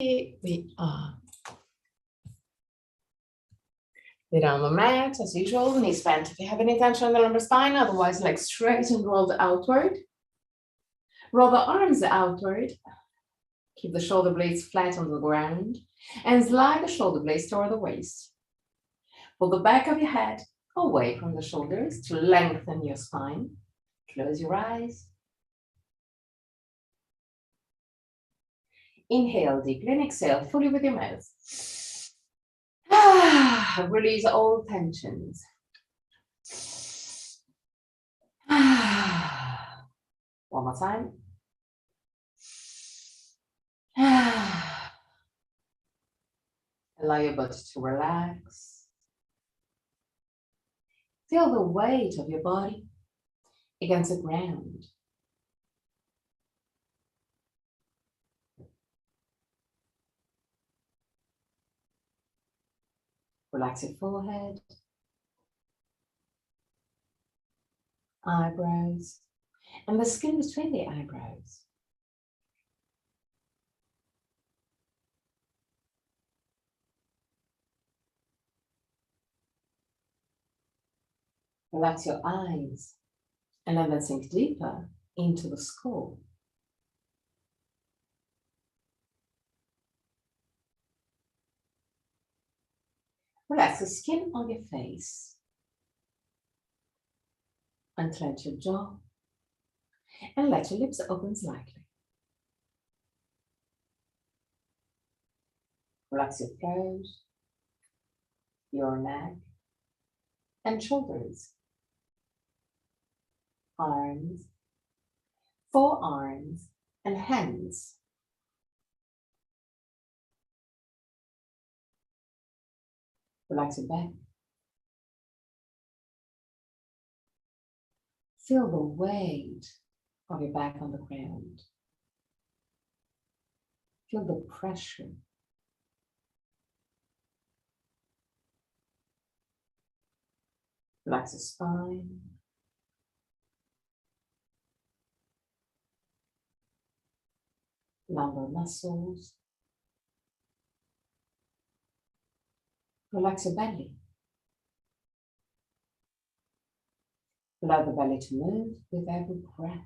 Here we are. Lay down on the mat as usual, knees bent if you have any tension on the lumbar spine, otherwise legs straight and rolled outward. Roll the arms outward. Keep the shoulder blades flat on the ground and slide the shoulder blades toward the waist. Pull the back of your head away from the shoulders to lengthen your spine. Close your eyes. Inhale deeply and exhale fully with your mouth. Release all tensions. One more time. Allow your body to relax. Feel the weight of your body against the ground. Relax your forehead, eyebrows, and the skin between the eyebrows. Relax your eyes and let them sink deeper into the skull. Relax the skin on your face. Unclench your jaw and let your lips open slightly. Relax your throat, your neck, and shoulders, arms, forearms, and hands. Relax your back. Feel the weight of your back on the ground. Feel the pressure. Relax the spine. Lumbar muscles. Relax your belly. Allow the belly to move with every breath.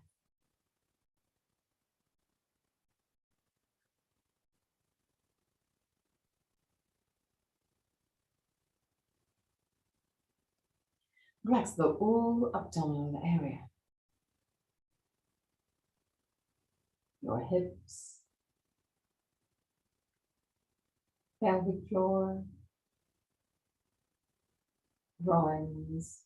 Relax the whole abdominal area. Your hips, pelvic floor, groins.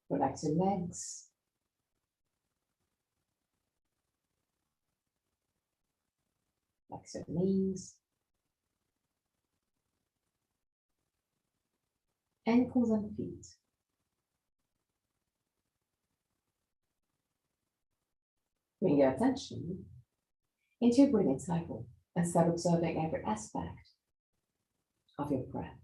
Relax your legs. Relax your knees. Ankles and feet. Bring your attention into your breathing cycle and start observing every aspect of your breath.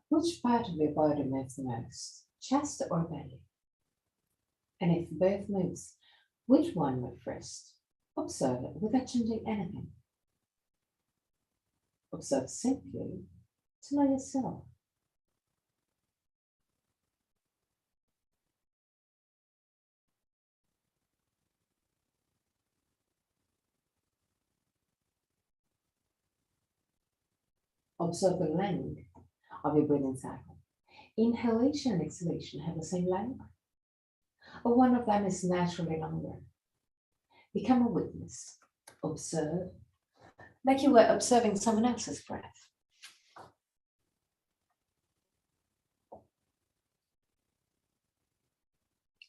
Which part of your body moves the most, chest or belly? And if both moves, which one move first? Observe it without changing anything. Observe simply to know yourself. Observe the length of your breathing cycle. Inhalation and exhalation have the same length, or one of them is naturally longer. Become a witness. Observe like you were observing someone else's breath.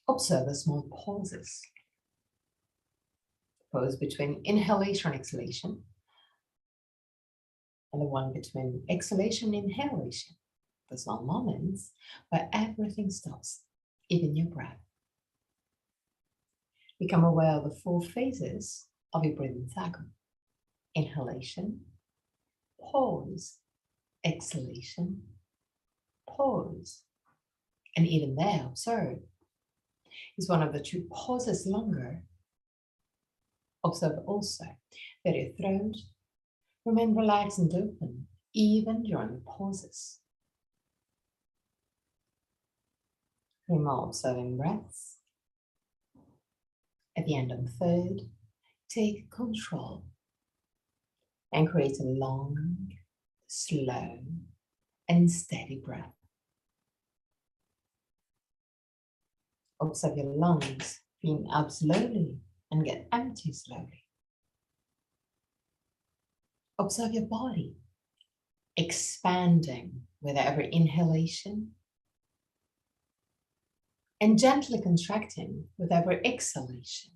Observe the small pauses. Pause between inhalation and exhalation, and the one between exhalation and inhalation. The small moments where everything stops, even your breath. Become aware of the 4 phases of your breathing cycle. Inhalation, pause, exhalation, pause. And even there, observe Is one of the two pauses longer? Observe also that your throat remains relaxed and open even during the pauses. 3 more observing breaths. At the end of the third, take control and create a long, slow, and steady breath. Observe your lungs filling up slowly and get empty slowly. Observe your body expanding with every inhalation and gently contracting with every exhalation.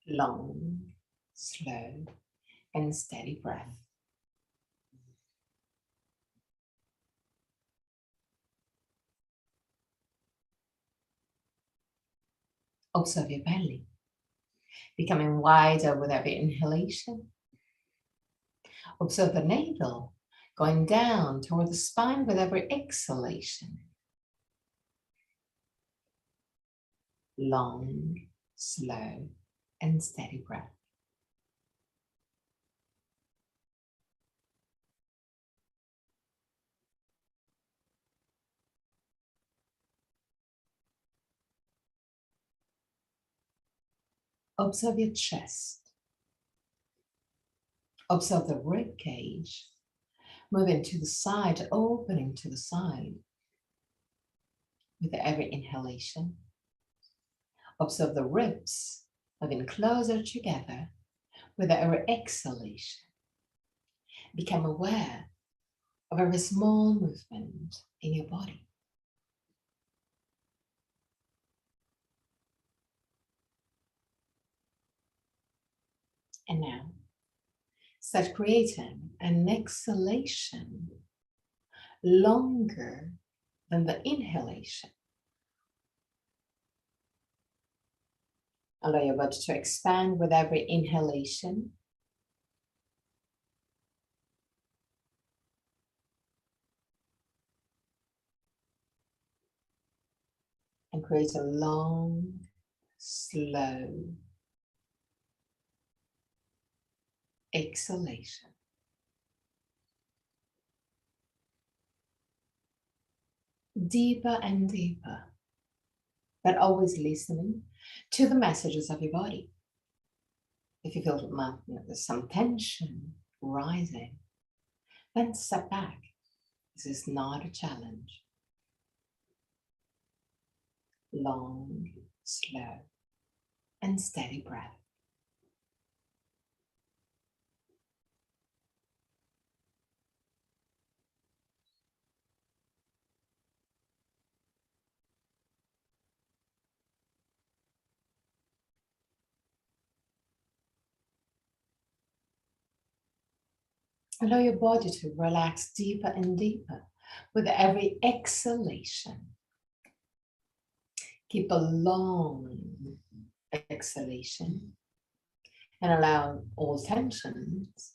Long, slow, and steady breath. Observe your belly, becoming wider with every inhalation. Observe the navel going down toward the spine with every exhalation. Long, slow, and steady breath. Observe your chest. Observe the rib cage moving to the side, opening to the side with every inhalation. Observe the ribs moving closer together with every exhalation. Become aware of every small movement in your body. And now, start creating an exhalation longer than the inhalation. Allow your body to expand with every inhalation. And create a long, slow exhalation. Deeper and deeper, but always listening to the messages of your body. If you feel there's some tension rising, then step back. This is not a challenge. Long, slow, and steady breath. Allow your body to relax deeper and deeper with every exhalation. Keep a long exhalation and allow all tensions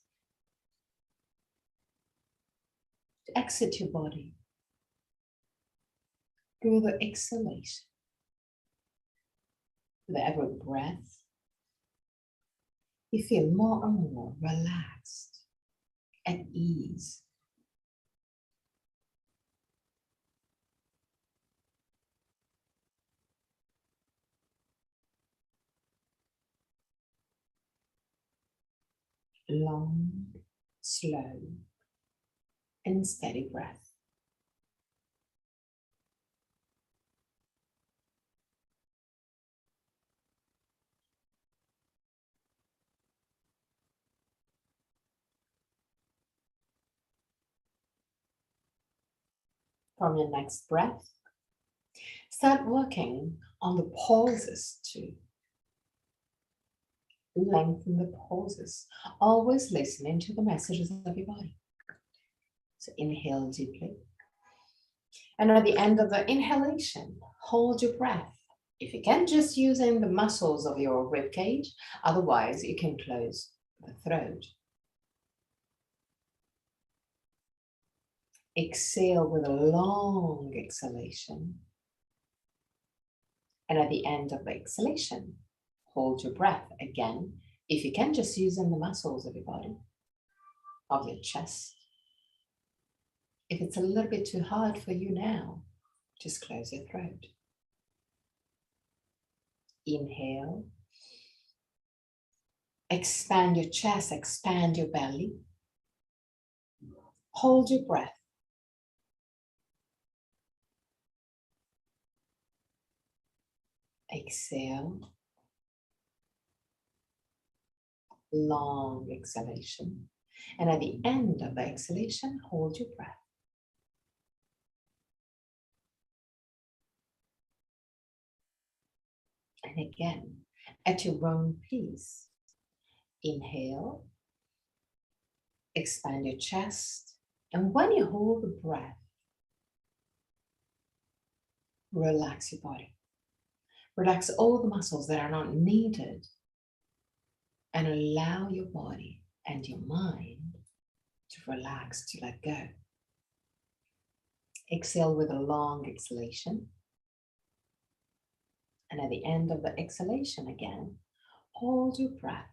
to exit your body through the exhalation. With every breath, you feel more and more relaxed, at ease. Long, slow, and steady breath. From your next breath, start working on the pauses too. Lengthen the pauses, always listening to the messages of your body. So inhale deeply. And at the end of the inhalation, hold your breath. If you can, just using the muscles of your rib cage. Otherwise, you can close the throat. Exhale with a long exhalation. And at the end of the exhalation, hold your breath again. If you can, just using the muscles of your body, of your chest. If it's a little bit too hard for you now, just close your throat. Inhale. Expand your chest, expand your belly. Hold your breath. Exhale. Long exhalation. And at the end of the exhalation, hold your breath. And again, at your own pace. Inhale. Expand your chest. And when you hold the breath, relax your body. Relax all the muscles that are not needed. And allow your body and your mind to relax, to let go. Exhale with a long exhalation. And at the end of the exhalation again, hold your breath.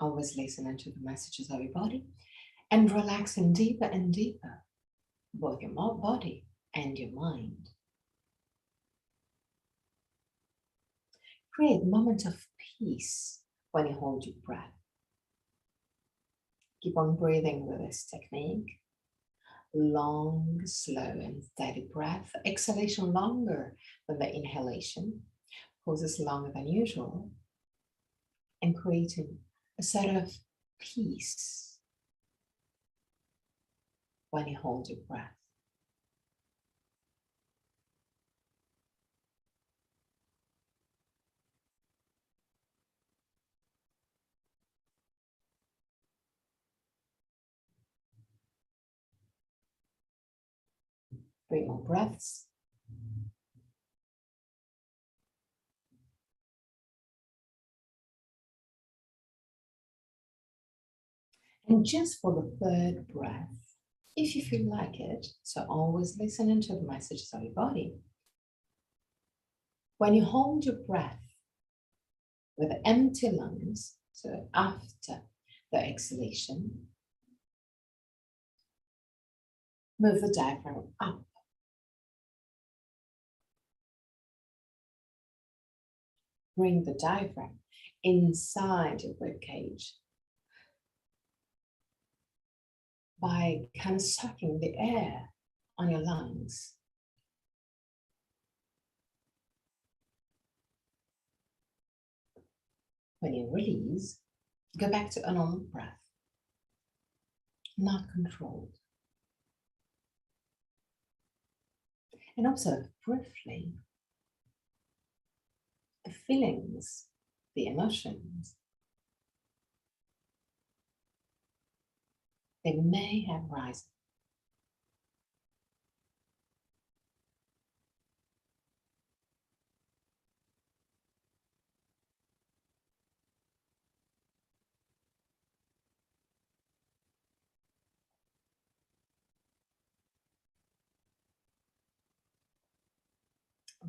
Always listening to the messages of your body and relaxing deeper and deeper, both your body and your mind. Create moments of peace when you hold your breath. Keep on breathing with this technique. Long, slow, and steady breath. Exhalation longer than the inhalation. Pauses longer than usual. And creating a sort of peace when you hold your breath. Three more breaths. And just for the third breath, if you feel like it, so always listening to the messages of your body. When you hold your breath with empty lungs, so after the exhalation, move the diaphragm up. Bring the diaphragm inside your rib cage by kind of sucking the air on your lungs. When you release, go back to a normal breath, not controlled. And observe briefly the feelings, the emotions they may have risen.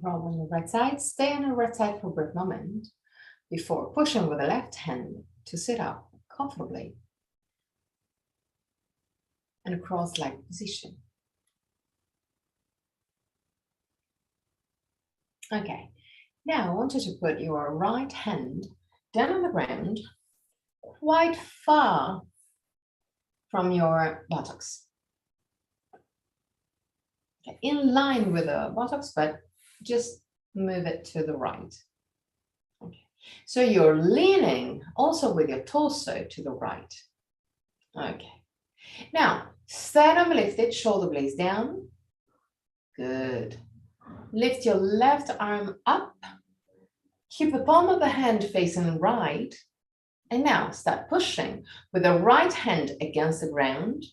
Roll on the right side, stay on the right side for a brief moment before pushing with the left hand to sit up comfortably in a cross-legged position. Okay, now I want you to put your right hand down on the ground, quite far from your buttocks. Okay, in line with the buttocks, but just move it to the right. Okay. So you're leaning also with your torso to the right. Okay. Now, sternum lifted, shoulder blades down. Good. Lift your left arm up. Keep the palm of the hand facing right. And now start pushing with the right hand against the ground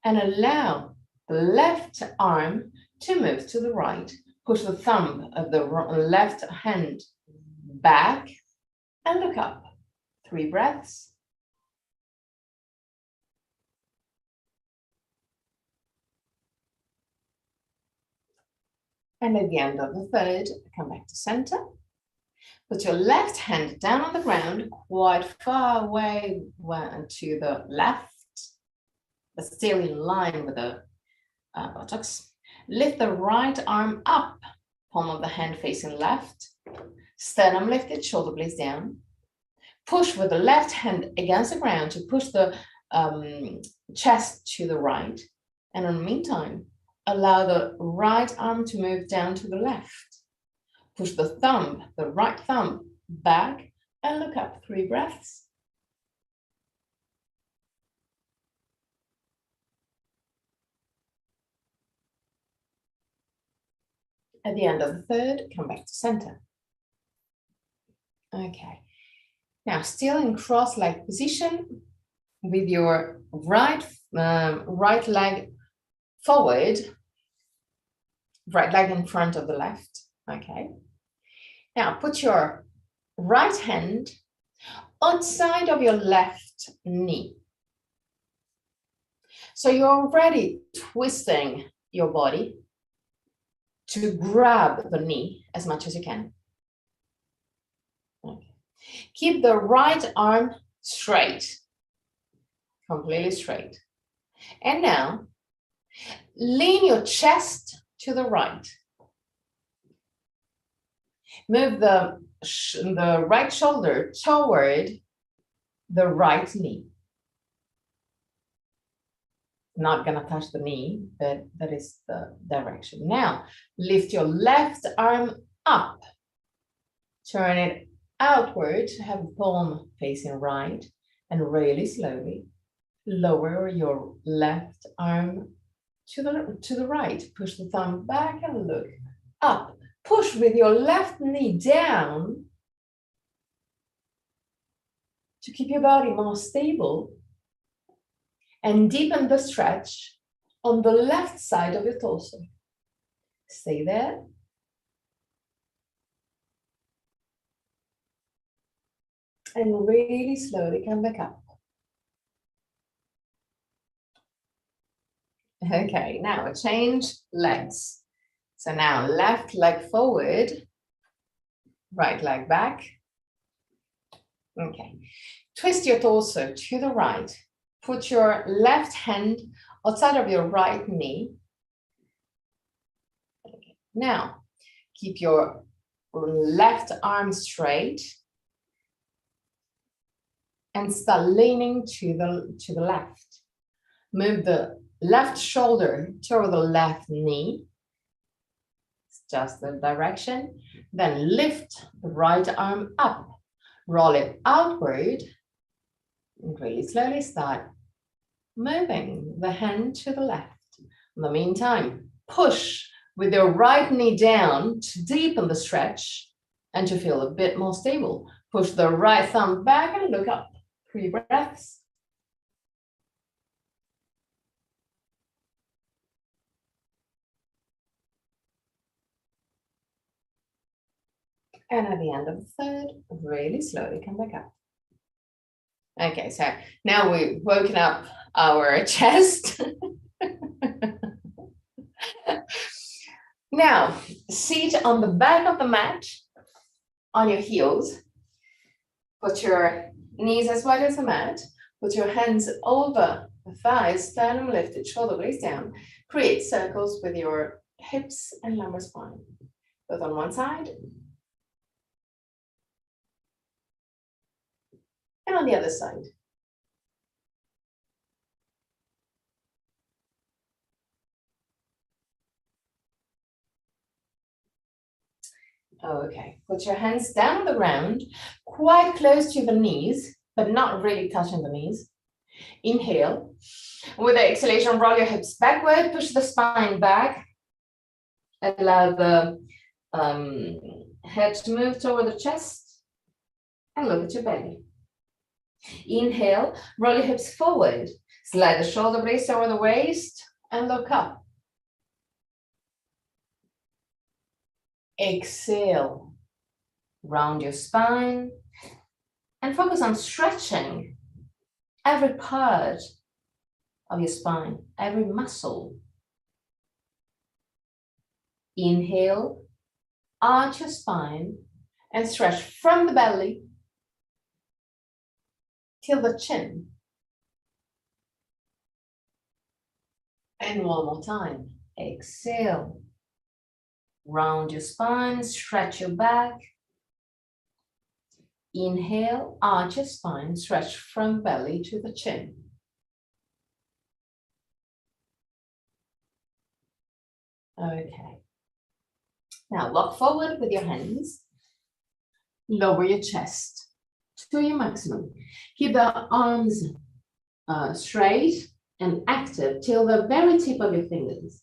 and allow the left arm to move to the right. Push the thumb of the left hand back and look up. 3 breaths. And at the end of the third, come back to center. Put your left hand down on the ground, quite far away to the left, but still in line with the buttocks. Lift the right arm up, palm of the hand facing left. Sternum lifted, shoulder blades down. Push with the left hand against the ground to push the chest to the right. And in the meantime, allow the right arm to move down to the left. Push the right thumb back and look up. 3 breaths. At the end of the third, come back to center. Okay. Now, still in cross-leg position with your right leg forward, right leg in front of the left. Okay. Now, put your right hand outside of your left knee. So you're already twisting your body to grab the knee as much as you can. Okay. Keep the right arm straight, completely straight. And now, lean your chest to the right. Move the right shoulder toward the right knee. Not gonna touch the knee, but that is the direction. Now, lift your left arm up. Turn it outward, have palm facing right, and really slowly lower your left arm to the right. Push the thumb back and look up. Push with your left knee down to keep your body more stable, and deepen the stretch on the left side of your torso. Stay there. And really slowly come back up. Okay, now change legs. So now left leg forward, right leg back. Okay, twist your torso to the right. Put your left hand outside of your right knee. Okay. Now, keep your left arm straight and start leaning to the left. Move the left shoulder toward the left knee. It's just the direction. Then lift the right arm up. Roll it outward. And really slowly start moving the hand to the left. In the meantime, push with your right knee down to deepen the stretch and to feel a bit more stable. Push the right thumb back and look up. 3 breaths. And at the end of the third, really slowly come back up. Okay, so now we've woken up our chest. Now, sit on the back of the mat on your heels. Put your knees as wide as the mat. Put your hands over the thighs, sternum lifted, shoulder blades down. Create circles with your hips and lumbar spine, both on one side and on the other side. Okay, put your hands down on the ground, quite close to the knees, but not really touching the knees. Inhale. With the exhalation, roll your hips backward, push the spine back. Allow the head to move toward the chest and look at your belly. Inhale, roll your hips forward. Slide the shoulder blades over the waist and look up. Exhale, round your spine and focus on stretching every part of your spine, every muscle. Inhale, arch your spine and stretch from the belly till the chin. And one more time. Exhale. Round your spine, stretch your back. Inhale, arch your spine, stretch from belly to the chin. Okay. Now walk forward with your hands. Lower your chest to your maximum. Keep the arms straight and active till the very tip of your fingers.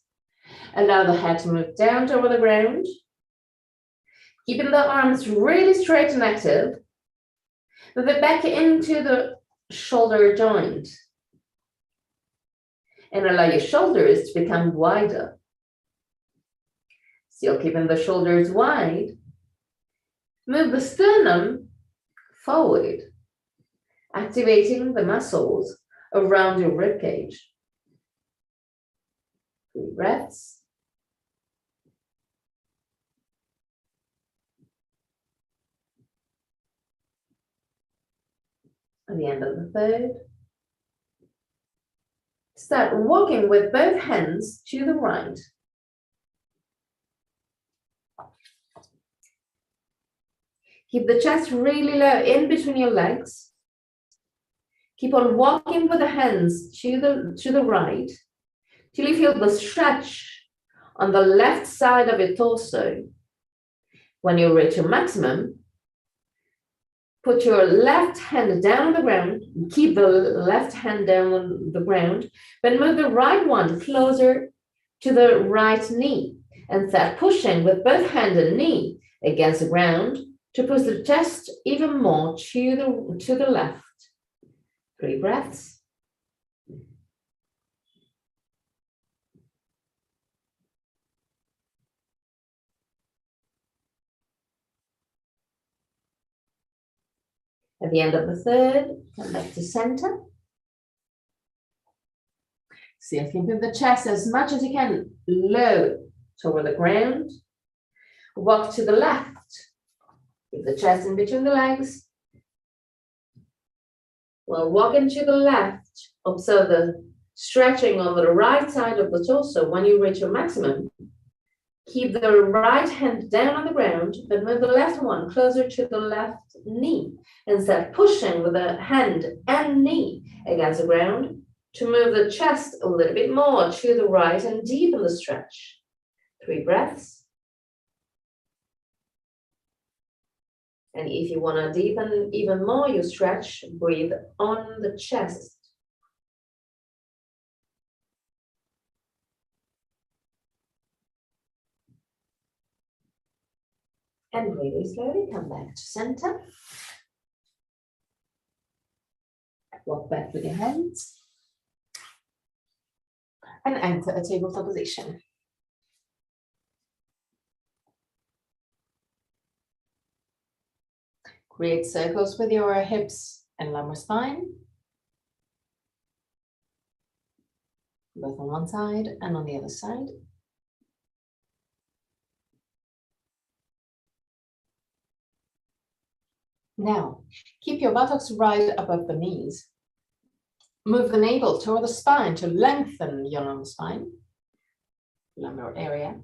Allow the head to move down toward the ground. Keeping the arms really straight and active. Move it back into the shoulder joint. And allow your shoulders to become wider. Still keeping the shoulders wide. Move the sternum forward, activating the muscles around your ribcage. 3 breaths. At the end of the third, start walking with both hands to the right. Keep the chest really low in between your legs. Keep on walking with the hands to the right till you feel the stretch on the left side of your torso. When you reach your maximum, put your left hand down on the ground. Keep the left hand down on the ground, but move the right one closer to the right knee and start pushing with both hand and knee against the ground to push the chest even more to the left. 3 breaths. At the end of the third, come back to center. See if you can put the chest as much as you can low toward the ground. Walk to the left. Keep the chest in between the legs. While walking to the left, observe the stretching on the right side of the torso. When you reach your maximum, keep the right hand down on the ground, but move the left one closer to the left knee and start pushing with the hand and knee against the ground to move the chest a little bit more to the right and deepen the stretch. 3 breaths. And if you want to deepen even more your stretch, breathe on the chest. And really slowly come back to center. Walk back with your hands. And enter a tabletop position. Create circles with your hips and lumbar spine, both on one side and on the other side. Now, keep your buttocks right above the knees. Move the navel toward the spine to lengthen your lumbar spine, lumbar area.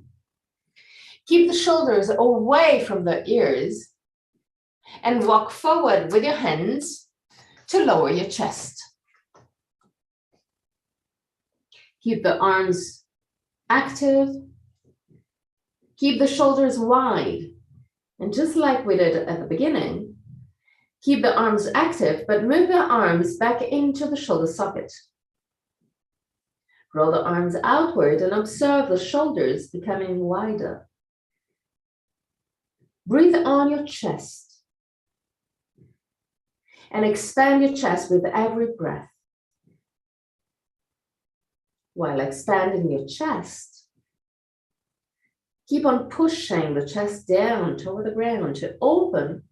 Keep the shoulders away from the ears and walk forward with your hands to lower your chest. Keep the arms active. Keep the shoulders wide. And just like we did at the beginning, keep the arms active, but move the arms back into the shoulder socket. Roll the arms outward and observe the shoulders becoming wider. Breathe on your chest. And expand your chest with every breath. While expanding your chest, keep on pushing the chest down toward the ground to open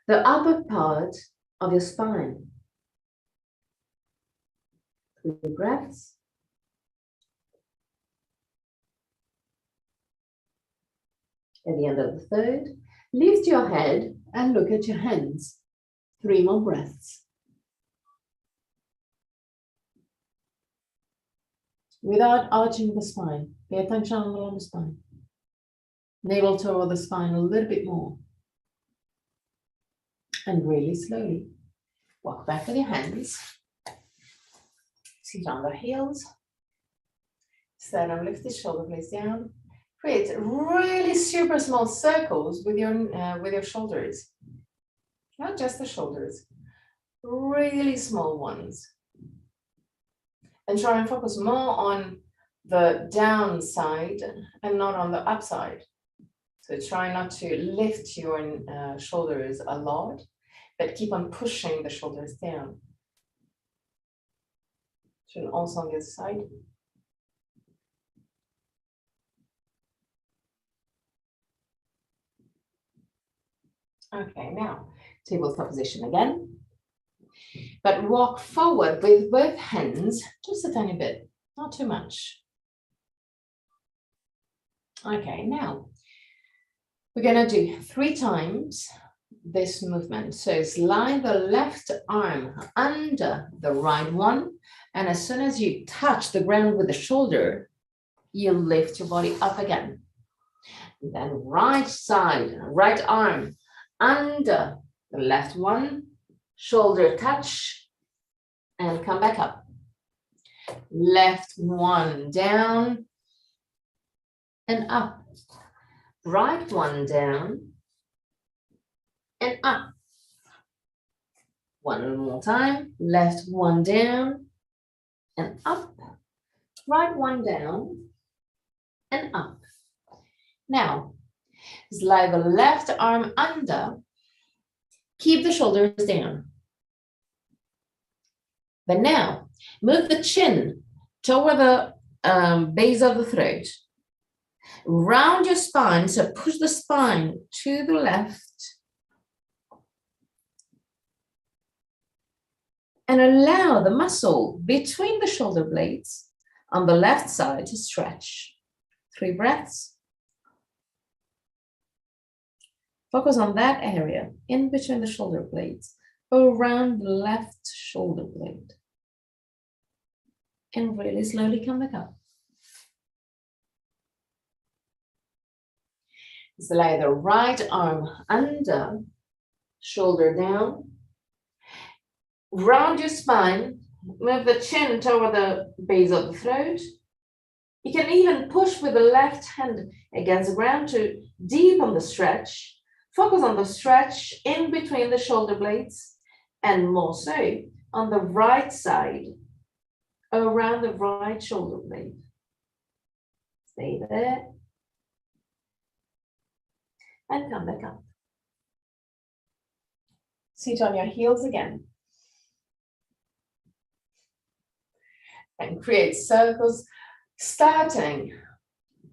the upper part of your spine. 3 breaths. At the end of the third, lift your head and look at your hands. 3 more breaths. Without arching the spine, pay attention on the lower spine. Navel toward the spine a little bit more. And really slowly, walk back with your hands. Sit on the heels. Sternum lifted, shoulder blades down. Create really super small circles with your shoulders. Not just the shoulders, really small ones. And try and focus more on the downside and not on the upside. So try not to lift your shoulders a lot, but keep on pushing the shoulders down. And also on the other side. Okay, now tabletop position again. But walk forward with both hands, just a tiny bit, not too much. Okay, now we're gonna do 3 times this movement. So slide the left arm under the right one, and as soon as you touch the ground with the shoulder, you lift your body up again. And then right side, right arm under the left one, shoulder touch, and come back up. Left one down and up. Right one down and up. One more time. Left one down and up. Right one down and up. Now, slide the left arm under. Keep the shoulders down. But now, move the chin toward the base of the throat. Round your spine, so push the spine to the left. And allow the muscle between the shoulder blades on the left side to stretch. 3 breaths. Focus on that area in between the shoulder blades, around the left shoulder blade. And really slowly come back up. Slide the right arm under, shoulder down. Round your spine, move the chin toward the base of the throat. You can even push with the left hand against the ground to deepen the stretch. Focus on the stretch in between the shoulder blades and more so on the right side, around the right shoulder blade. Stay there. And come back up. Sit on your heels again. And create circles starting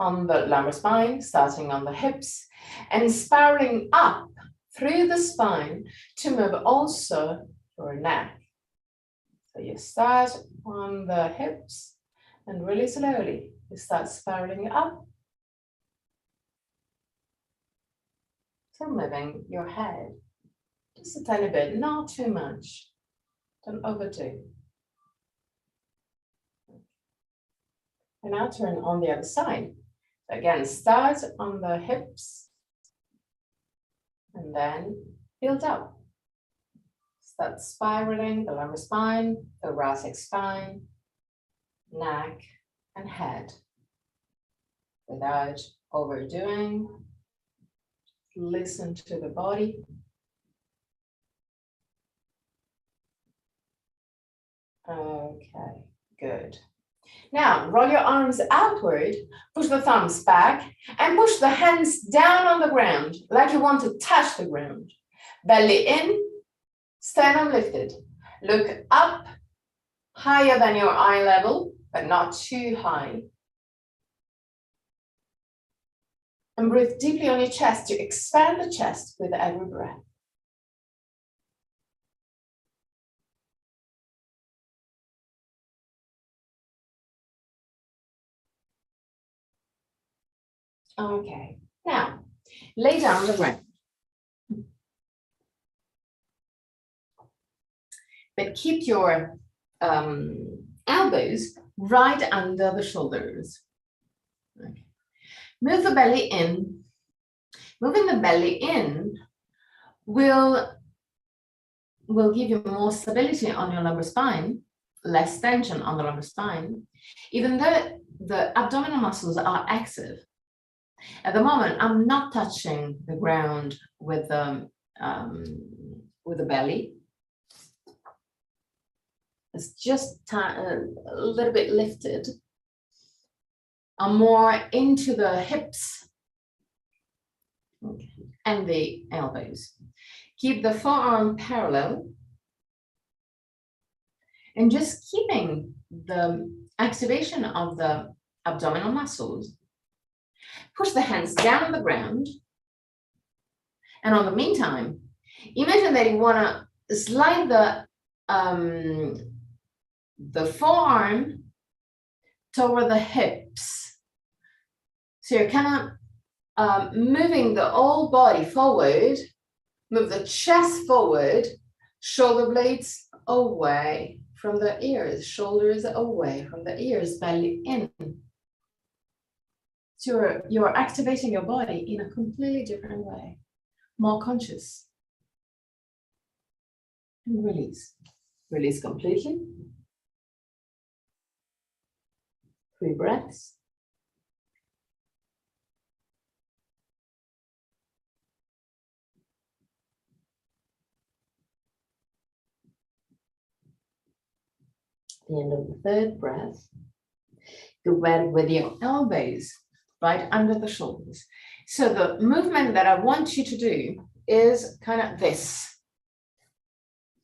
on the lumbar spine, starting on the hips, and spiraling up through the spine to move also your neck. So you start on the hips and really slowly you start spiraling up. So moving your head just a tiny bit, not too much. Don't overdo. And now turn on the other side. Again, start on the hips and then build up. Start spiraling the lumbar spine, thoracic spine, neck, and head. Without overdoing. Listen to the body. Okay, good. Now, roll your arms outward, push the thumbs back, and push the hands down on the ground, like you want to touch the ground. Belly in, sternum lifted. Look up, higher than your eye level, but not too high. And breathe deeply on your chest to expand the chest with every breath. Okay, now Lay down on the ground. But keep your elbows right under the shoulders. Okay. Move the belly in. Moving the belly in will give you more stability on your lumbar spine, less tension on the lumbar spine, even though the abdominal muscles are active. At the moment, I'm not touching the ground with the belly. It's just a little bit lifted. I'm more into the hips and the elbows. Keep the forearm parallel and just keeping the activation of the abdominal muscles. Push the hands down on the ground. And on the meantime, imagine that you want to slide the forearm toward the hips. So you're kind of moving the whole body forward, move the chest forward, shoulder blades away from the ears, shoulders away from the ears, belly in. So you're activating your body in a completely different way, more conscious. And release. Release completely. 3 breaths. At the end of the 3rd breath, go back with your elbows right under the shoulders. So the movement that I want you to do is kind of this.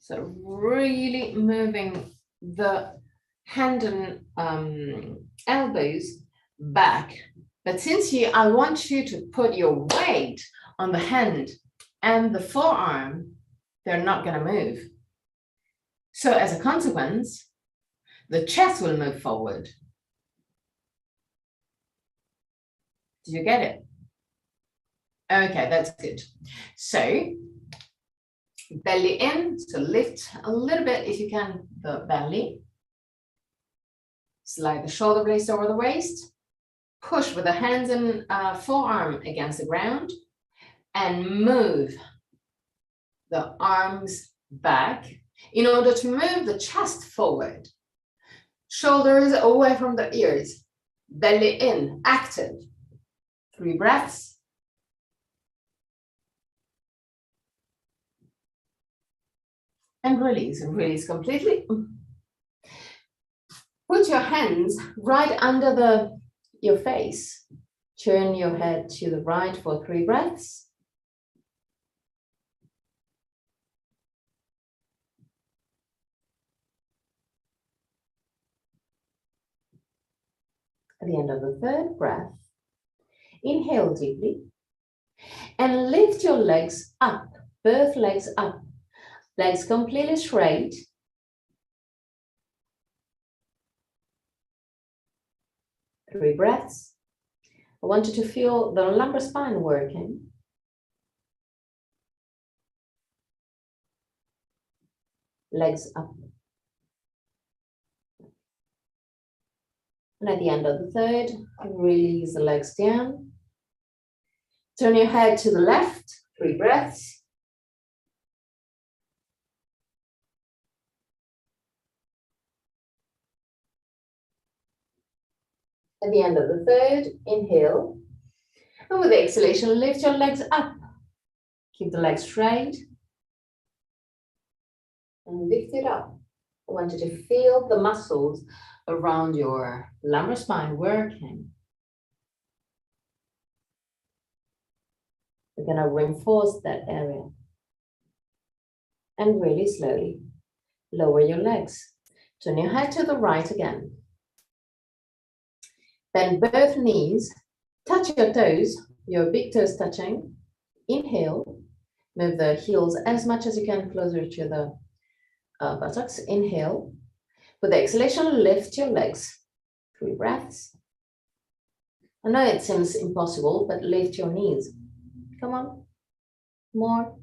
So really moving the hand and elbows back. But since I want you to put your weight on the hand and the forearm, they're not going to move. So as a consequence, the chest will move forward. Did you get it? Okay, that's good. So belly in, so lift a little bit if you can the belly. Slide the shoulder blades over the waist. Push with the hands and forearm against the ground and move the arms back in order to move the chest forward. Shoulders away from the ears. Belly in, active. 3 breaths. And release, and release completely. Put your hands right under your face. Turn your head to the right for 3 breaths. At the end of the 3rd breath, inhale deeply and lift your legs up, both legs up, legs completely straight. Three breaths. I want you to feel the lumbar spine working. Legs up. And at the end of the 3rd, release the legs down. Turn your head to the left, 3 breaths. At the end of the 3rd, inhale. And with the exhalation, lift your legs up. Keep the legs straight. And lift it up. I want you to feel the muscles around your lumbar spine working. We're going to reinforce that area. And really slowly lower your legs. Turn your head to the right again. Bend both knees. Touch your toes, your big toes touching. Inhale. Move the heels as much as you can closer to the buttocks. Inhale. With the exhalation, lift your legs. 3 breaths. I know it seems impossible, but lift your knees. Come on. More.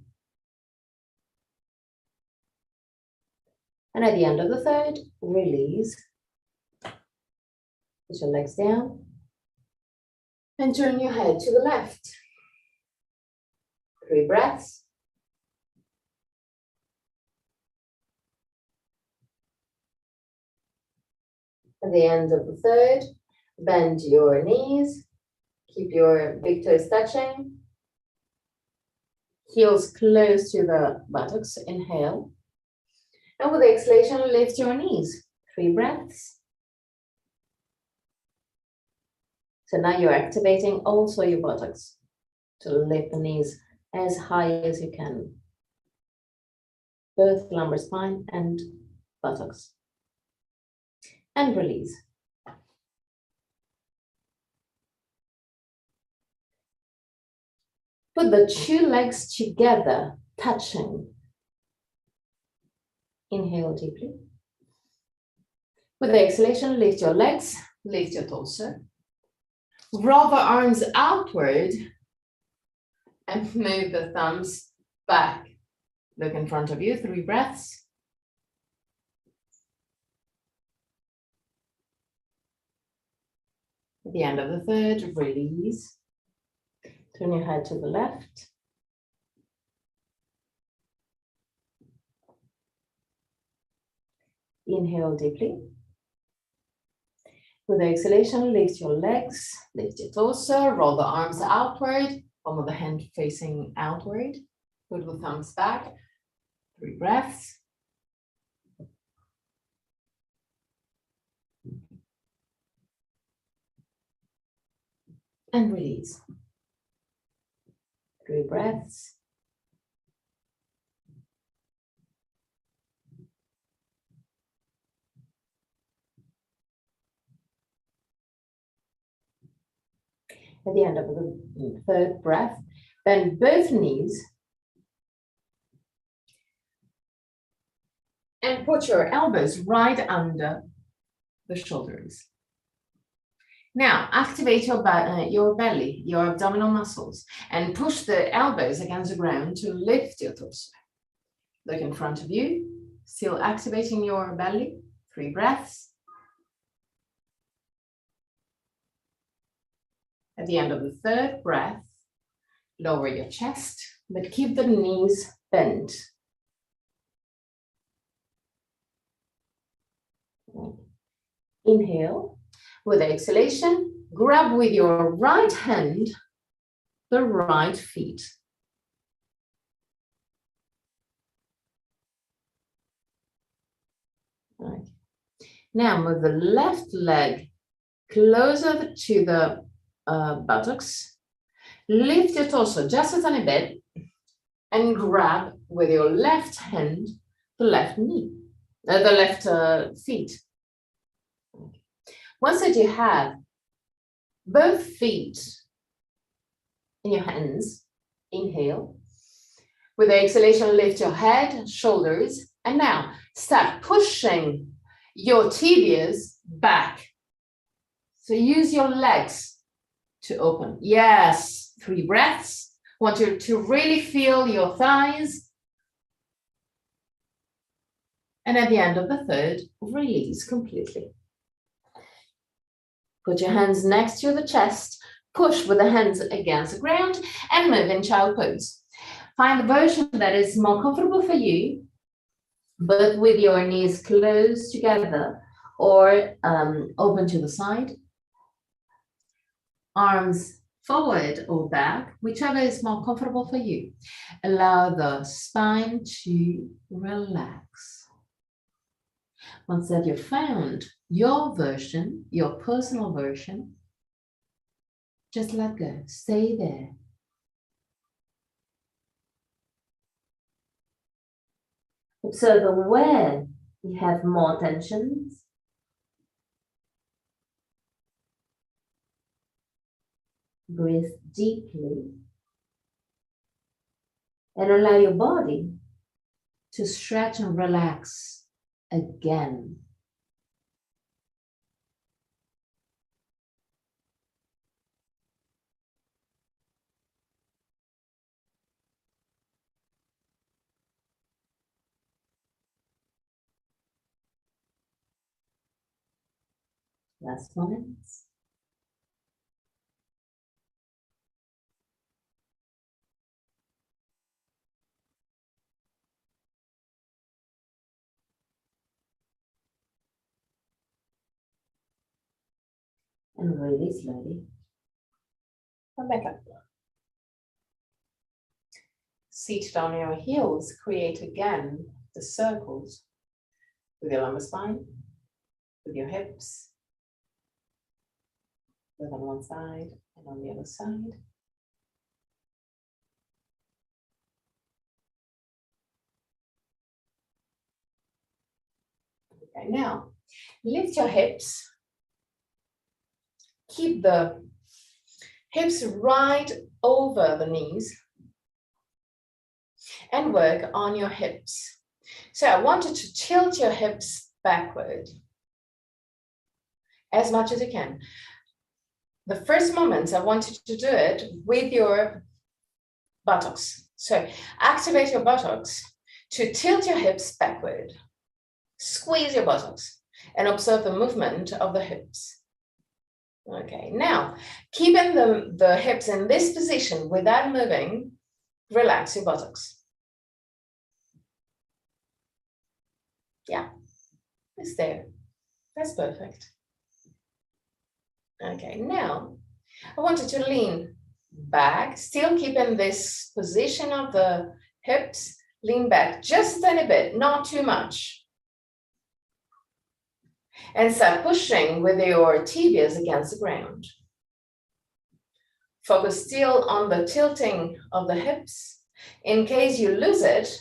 And at the end of the third, release. Put your legs down. And turn your head to the left. 3 breaths. At the end of the third, bend your knees. Keep your big toes touching. Heels close to the buttocks. Inhale. And with the exhalation, lift your knees. 3 breaths. So now you're activating also your buttocks to lift the knees as high as you can. Both lumbar spine and buttocks. And release. Put the 2 legs together, touching. Inhale deeply. With the exhalation, lift your legs, lift your torso. Roll the arms outward and move the thumbs back. Look in front of you, 3 breaths. At the end of the third, release. Turn your head to the left. Inhale deeply. With the exhalation, lift your legs, lift your torso, roll the arms outward, palm of the hand facing outward. Put the thumbs back. 3 breaths. And release. 3 breaths. At the end of the third breath, bend both knees and put your elbows right under the shoulders. Now, activate your belly, your abdominal muscles, and push the elbows against the ground to lift your torso. Look in front of you, still activating your belly. 3 breaths. At the end of the third breath, lower your chest, but keep the knees bent. Inhale. With the exhalation, grab with your right hand the right feet. Right. Now move the left leg closer to the buttocks. Lift your torso just a tiny bit and grab with your left hand the left knee, the left feet. Once that you have both feet in your hands, inhale. With the exhalation, lift your head, shoulders, and now start pushing your tibias back. So use your legs to open. Yes, 3 breaths. Want you to really feel your thighs. And at the end of the third, release completely. Put your hands next to the chest, push with the hands against the ground, and move in child pose. Find a version that is more comfortable for you, but with your knees close together or open to the side. Arms forward or back, whichever is more comfortable for you. Allow the spine to relax. Once that you've found your version, your personal version, just let go, stay there. Observe where you have more tensions. Breathe deeply and allow your body to stretch and relax again. Last moment. And really slowly come back up. Seated on your heels, create again the circles with your lumbar spine, with your hips, both on one side and on the other side. Okay, now lift your hips. Keep the hips right over the knees and work on your hips. So I want you to tilt your hips backward as much as you can. The first moment, I want you to do it with your buttocks. So activate your buttocks to tilt your hips backward. Squeeze your buttocks and observe the movement of the hips. Okay, now keeping the hips in this position without moving, relax your buttocks. Yeah, it's there. That's perfect. Okay, now I want you to lean back, still keeping this position of the hips. Lean back just a tiny bit, not too much. And start pushing with your tibias against the ground. Focus still on the tilting of the hips. In case you lose it,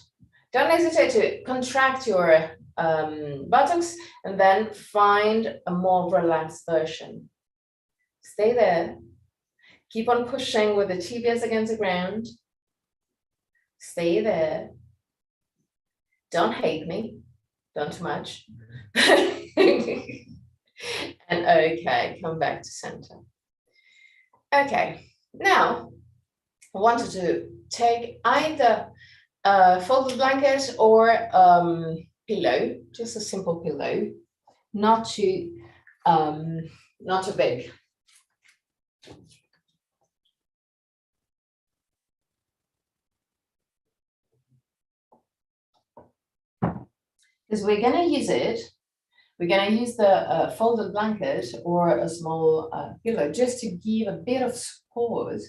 don't hesitate to contract your buttocks and then find a more relaxed version. Stay there. Keep on pushing with the tibias against the ground. Stay there. Don't hate me. Don't too much. And okay, come back to center. Okay, now I want you to take either a folded blanket or pillow, just a simple pillow, not too big. Because we're going to use it. We're going to use the folded blanket or a small pillow just to give a bit of support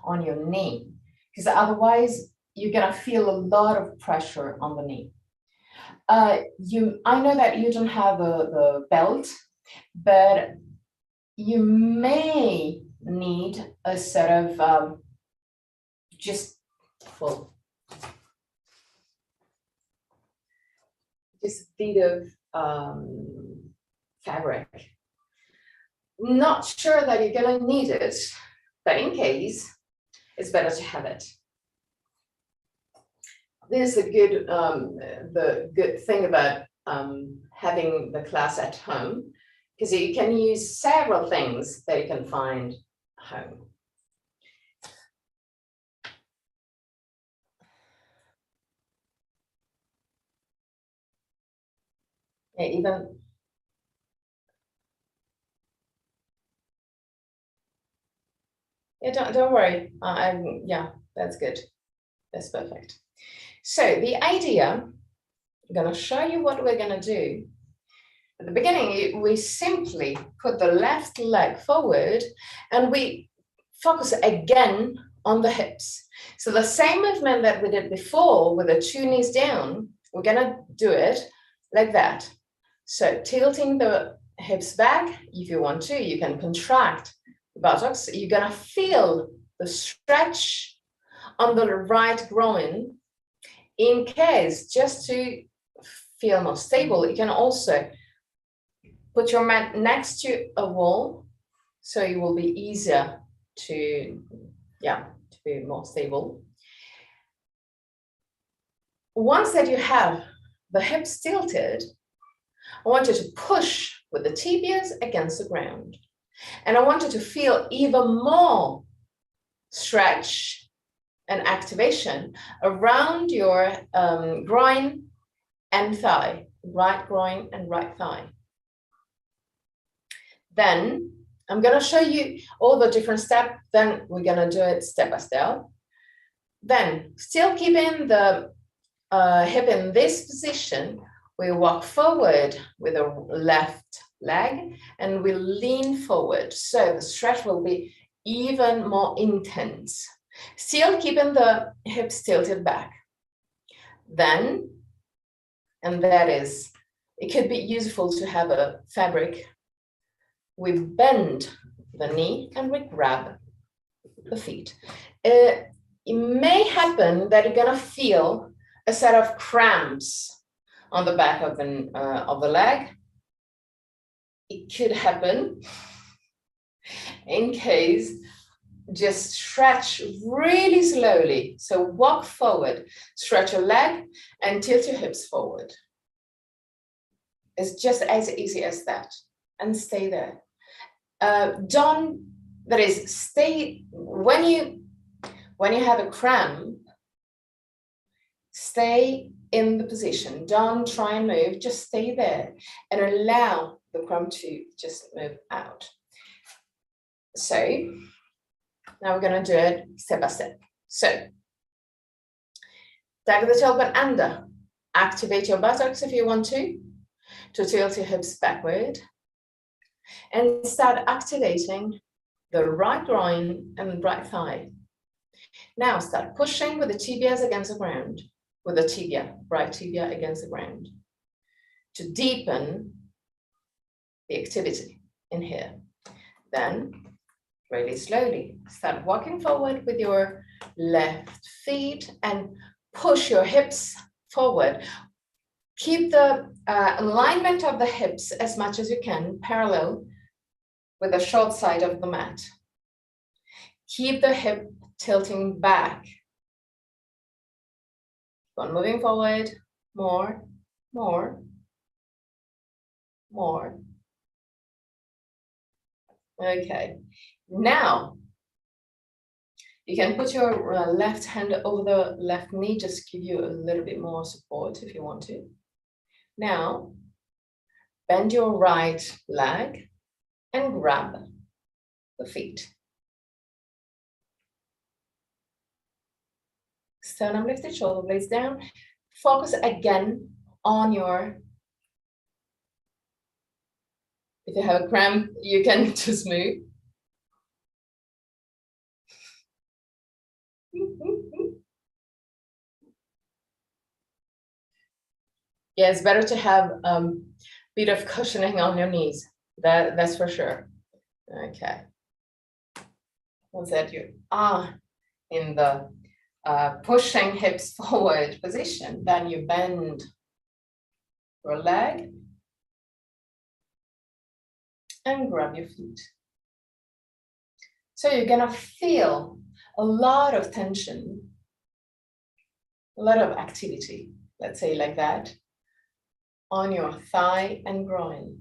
on your knee, because otherwise you're going to feel a lot of pressure on the knee. I know that you don't have the belt, but you may need a sort of just a bit of fabric. Not sure that you're going to need it, but in case, it's better to have it. This is the good thing about having the class at home, because you can use several things that you can find home. Yeah, don't worry. Yeah, that's good. That's perfect. So the idea, I'm going to show you what we're going to do. At the beginning, we simply put the left leg forward and we focus again on the hips. So the same movement that we did before with the two knees down, we're going to do it like that. So tilting the hips back, if you want to, you can contract the buttocks. You're going to feel the stretch on the right groin. In case, just to feel more stable, you can also put your mat next to a wall, so it will be easier to be more stable. Once that you have the hips tilted, I want you to push with the tibias against the ground. And I want you to feel even more stretch and activation around your groin and thigh, right groin and right thigh. Then I'm going to show you all the different steps. Then we're going to do it step by step. Then, still keeping the hip in this position, we walk forward with the left leg and we lean forward. So the stretch will be even more intense. Still keeping the hips tilted back. Then, and that is, it could be useful to have a fabric. We bend the knee and we grab the feet. It may happen that you're gonna feel a set of cramps on the back of the leg. It could happen. In case, just stretch really slowly. So walk forward, stretch your leg and tilt your hips forward. It's just as easy as that, and stay there. Stay when you have a cramp, stay in the position. Don't try and move, just stay there and allow the cramp to just move out. So now we're going to do it step by step. So tag the tailbone under. Activate your buttocks if you want to tilt your hips backward. And start activating the right groin and right thigh. Now start pushing with the tibias against the ground, with the tibia, right tibia against the ground, to deepen the activity in here. Then, really slowly, start walking forward with your left feet and push your hips forward. Keep the alignment of the hips as much as you can, parallel with the short side of the mat. Keep the hip tilting back. Keep on moving forward, more. Okay, now you can put your left hand over the left knee, just give you a little bit more support if you want to. Now, bend your right leg and grab the feet. Sternum lifted, shoulder blades down. Focus again on your, if you have a cramp, you can just move. Yeah, it's better to have a bit of cushioning on your knees. That's for sure. Okay. Once that you are in the pushing hips forward position, then you bend your leg and grab your feet. So you're gonna feel a lot of tension, a lot of activity, let's say like that, on your thigh and groin.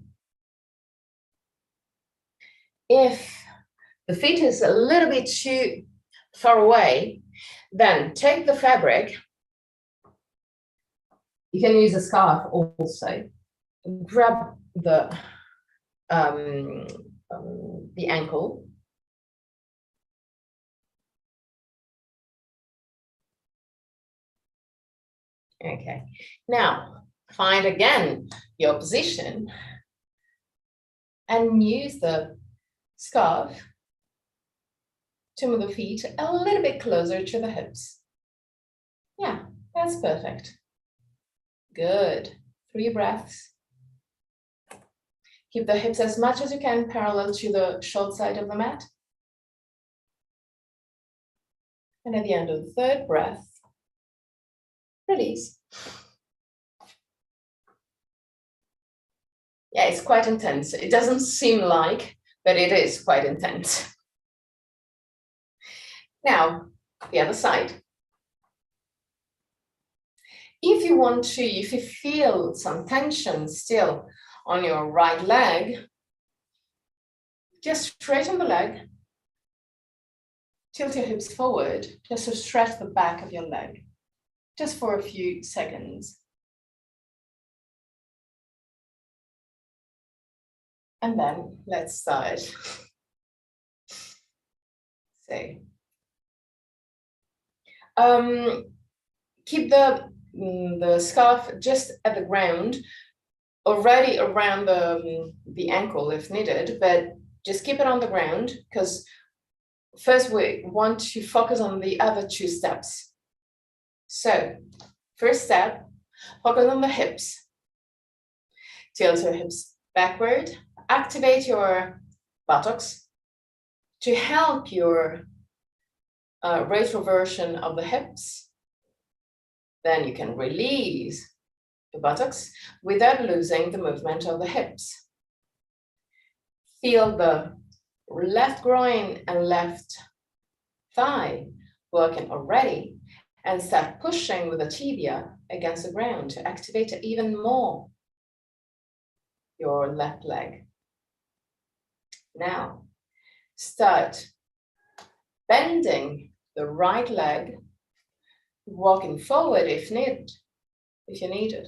If the feet is a little bit too far away, then take the fabric. You can use a scarf also. Grab the ankle. Okay, now find again your position and use the scarf to move the feet a little bit closer to the hips. Yeah, that's perfect. Good. 3 breaths. Keep the hips as much as you can parallel to the short side of the mat. And at the end of the 3rd breath, release. Yeah, it's quite intense. It doesn't seem like, but it is quite intense. Now, the other side. If you want to, if you feel some tension still on your right leg, just straighten the leg, tilt your hips forward, just to stretch the back of your leg, just for a few seconds. And then let's start. So, keep the scarf just at the ground, already around the ankle if needed, but just keep it on the ground because first we want to focus on the other two steps. So, first step, focus on the hips. Tilt your hips backward, activate your buttocks to help your retroversion of the hips. Then you can release the buttocks without losing the movement of the hips. Feel the left groin and left thigh working already, and start pushing with the tibia against the ground to activate even more your left leg. Now, start bending the right leg, walking forward if you need it,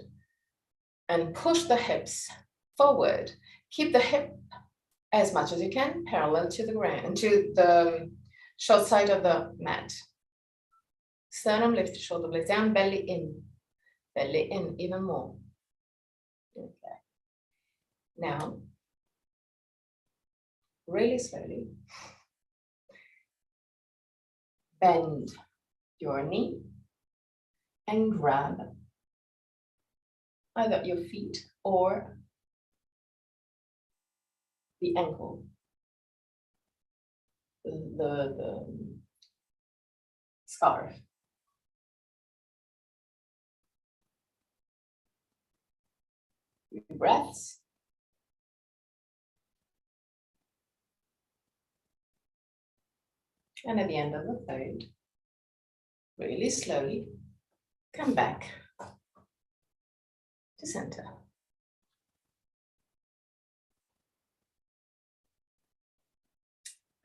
and push the hips forward. Keep the hip as much as you can parallel to the ground, to the short side of the mat. Sternum lift, shoulder blades down, belly in even more. Okay. Now, really slowly, bend your knee and grab either your feet or the ankle, the scarf. Breaths. And at the end of the third, really slowly, come back to center.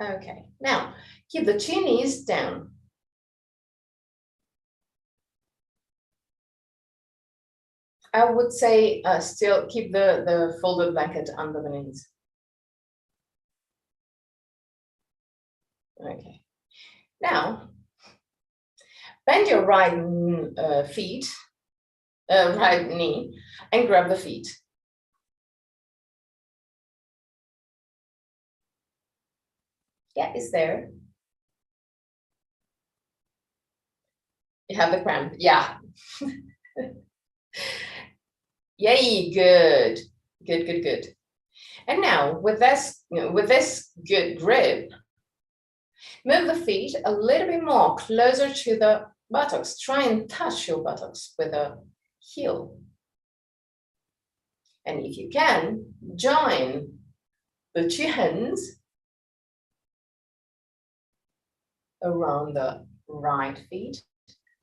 Okay, now keep the two knees down. I would say still keep the folded blanket under the knees. Okay, now bend your right right knee and grab the feet. Yeah, it's there. You have the cramp, yeah. Yay, good. Good. And now with this good grip, move the feet a little bit more closer to the buttocks. Try and touch your buttocks with a heel. And if you can, join the two hands around the right feet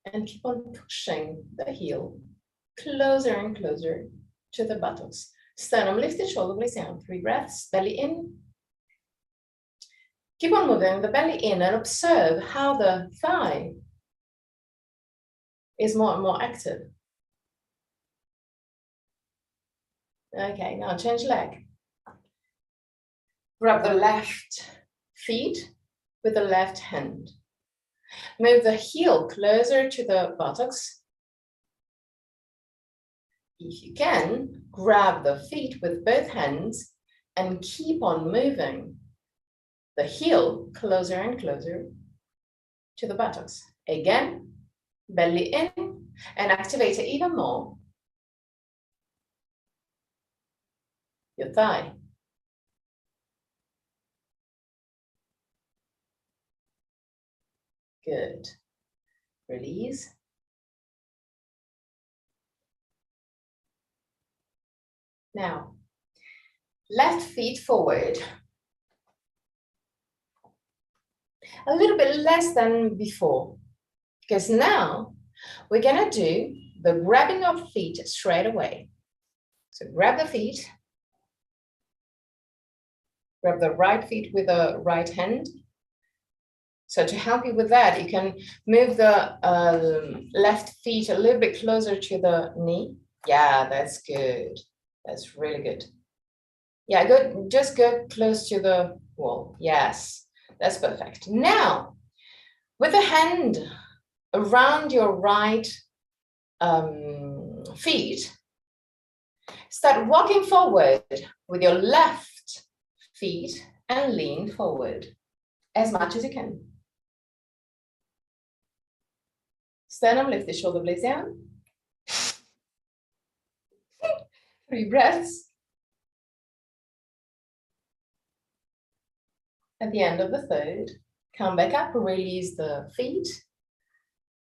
and keep on pushing the heel closer and closer to the buttocks. Sternum lifted, shoulder blades down. 3 breaths, belly in. Keep on moving the belly in and observe how the thigh is more and more active. Okay, now change leg. Grab the left feet with the left hand. Move the heel closer to the buttocks. If you can, grab the feet with both hands and keep on moving the heel closer and closer to the buttocks. Again, belly in and activate it even more. Your thigh. Good. Release. Now, left feet forward. A little bit less than before, because now we're gonna do the grabbing of feet straight away. So grab the feet, grab the right feet with the right hand. So to help you with that, you can move the left feet a little bit closer to the knee. Yeah, that's good. That's really good. Yeah, good. Just go close to the wall. Yes, that's perfect. Now, with the hand around your right feet, start walking forward with your left feet and lean forward as much as you can. Sternum, lift the shoulder blades down. 3 breaths. At the end of the third, come back up, release the feet.